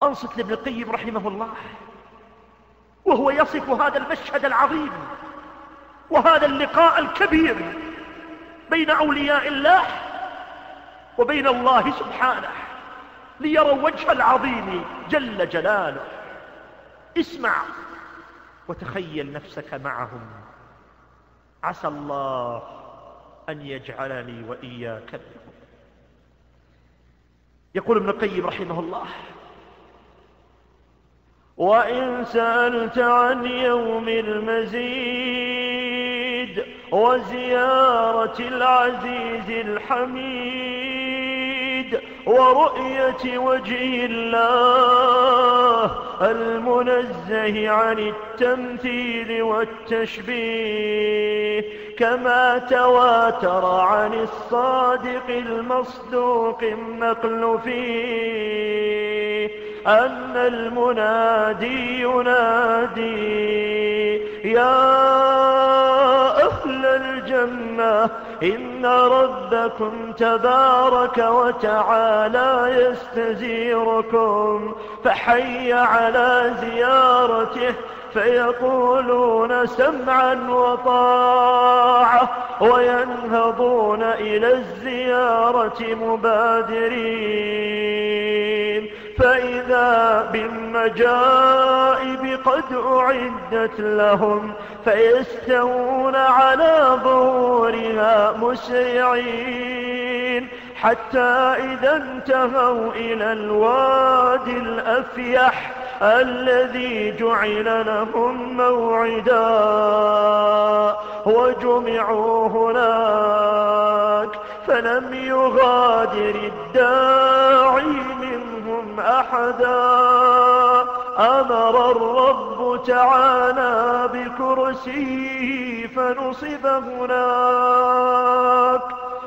أنصت لابن القيم رحمه الله وهو يصف هذا المشهد العظيم وهذا اللقاء الكبير بين أولياء الله وبين الله سبحانه ليروا وجه العظيم جل جلاله. اسمع وتخيل نفسك معهم، عسى الله أن يجعلني وإياك منهم. يقول ابن القيم رحمه الله: وإن سألت عن يوم المزيد وزيارة العزيز الحميد ورؤية وجه الله المنزه عن التمثيل والتشبيه، كما تواتر عن الصادق المصدوق النقل فيه، أن المنادي ينادي: يا أهل الجنة إن ربكم تبارك وتعالى يستزيركم، فحي على زيارته، فيقولون سمعا وطاعة، وينهضون إلى الزيارة مبادرين، فإذا بالمجائب قد أعدت لهم، فيستوون على ظهورها مسرعين، حتى إذا انتهوا إلى الوادي الأفيح الذي جعل لهم موعدا وجمعوا هناك، فلم يغادر الداعي منهم أحدا، أمر الرب تعالى بكرسيه فنصب هناك،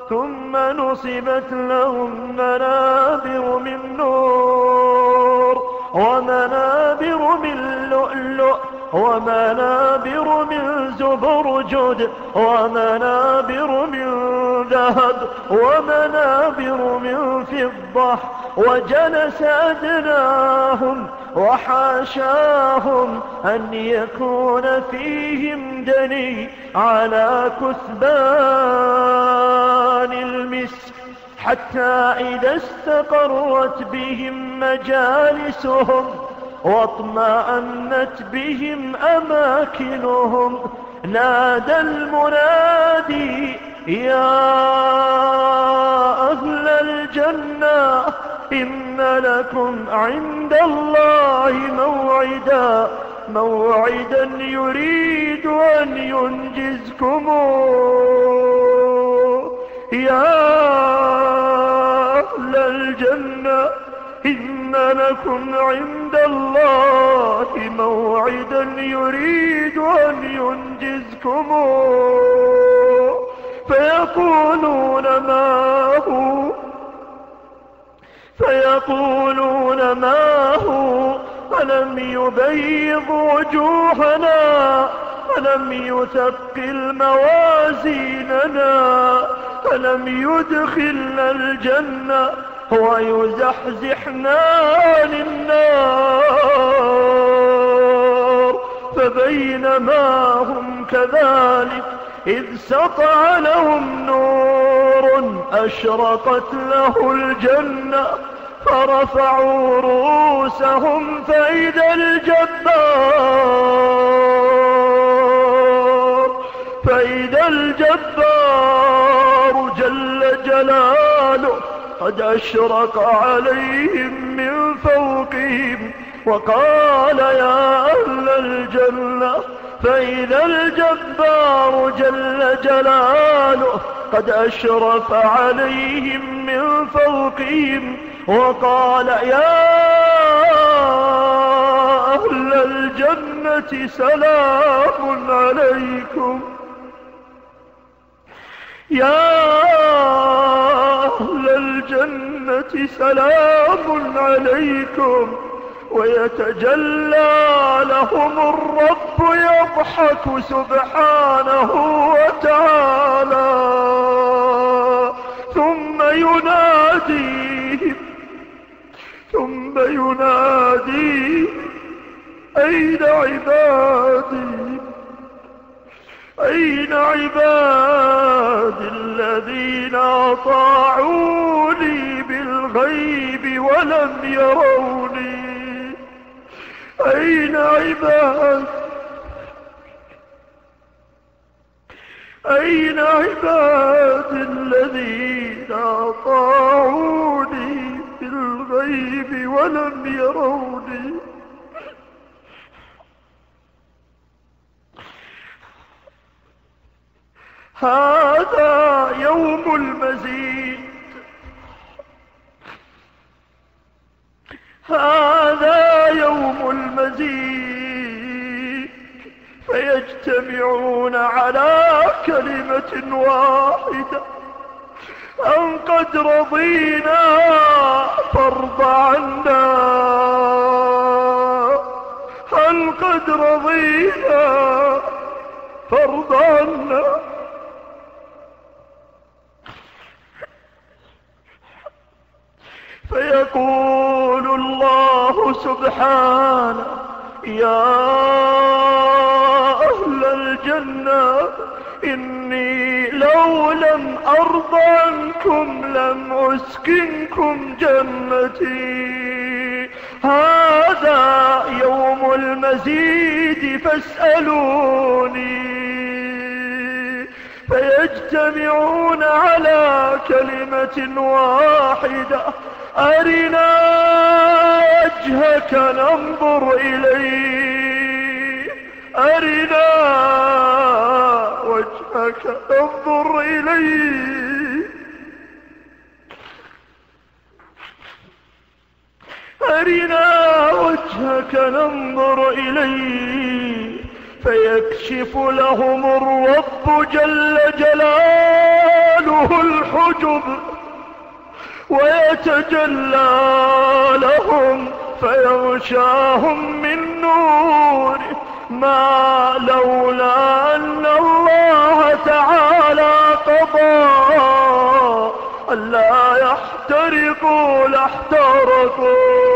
ثم نصبت لهم منابر من نور ومنابر من لؤلؤ ومنابر من زبرجد ومنابر من ذهب ومنابر من فضة، وجلس أدناهم، وحاشاهم أن يكون فيهم دني على كثبان المسك، حتى إذا استقرت بهم مجالسهم واطمأنت بهم أماكنهم، نادى المنادي: يا أهل الجنة إن لكم عند الله موعدا يريد أن ينجزكموه. يا أهل الجنة إن لكم عند الله موعدا يريد أن ينجزكموه، فيقولون ما هو ألم يبيض وجوهنا، ألم يثقل موازيننا، ألم يدخلنا الجنة ويزحزحنا عن النار. فبينما هم كذلك إذ سطع لهم نور أشرقت له الجنة، فرفعوا رؤوسهم فإذا الجبار جل جلاله قد أشرق عليهم من فوقهم، وقال: يا أهل الجنة، فإذا الجبار جل جلاله قد أشرف عليهم من فوقهم، وقال: يا أهل الجنة سلام عليكم، يا أهل الجنة سلام عليكم، ويتجلى لهم الرب يضحك سبحانه وتعالى، ثم ينادي أين عبادي، أين عبادي الذين أطاعوني بالغيب ولم يروني، أين عبادي، أين عبادي الذين أطاعوني بالغيب ولم يروني. هذا يوم المزيد، هذا يوم المزيد، فيجتمعون على كلمة واحدة أن قد رضينا فارض عنا، هل قد رضينا فارض عنا. فيقول الله سبحانه يا أهل الجنة إني لو لم أرض عنكم لم أسكنكم جنتي، هذا يوم المزيد فاسألوني. فيجتمعون على كلمة واحدة أرنا وجهك ننظر إليه، أرنا وجهك ننظر إليه، أرنا وجهك ننظر إليه. فيكشف لهم الرب جل جلاله الحجب ويتجلى لهم فيغشاهم من نور ما لولا أن الله تعالى قضى ألا يحترقوا لاحترقوا.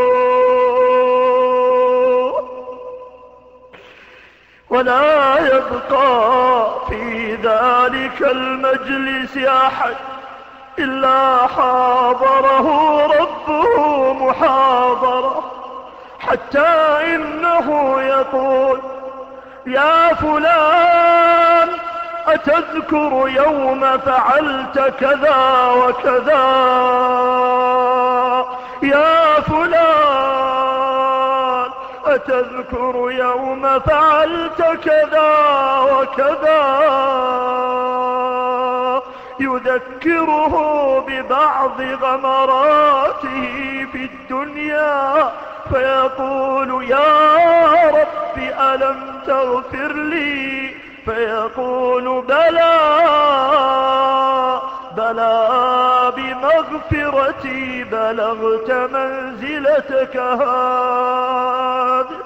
ولا يبقى في ذلك المجلس أحد إلا حاضره ربه محاضرة، حتى إنه يقول يا فلان أتذكر يوم فعلت كذا وكذا، يا فلان أتذكر يوم فعلت كذا وكذا، يذكره ببعض غمراته في الدنيا فيقول يا رب ألم تغفر لي، فيقول بلى بلى بمغفرتي بلغت منزلتك هذه.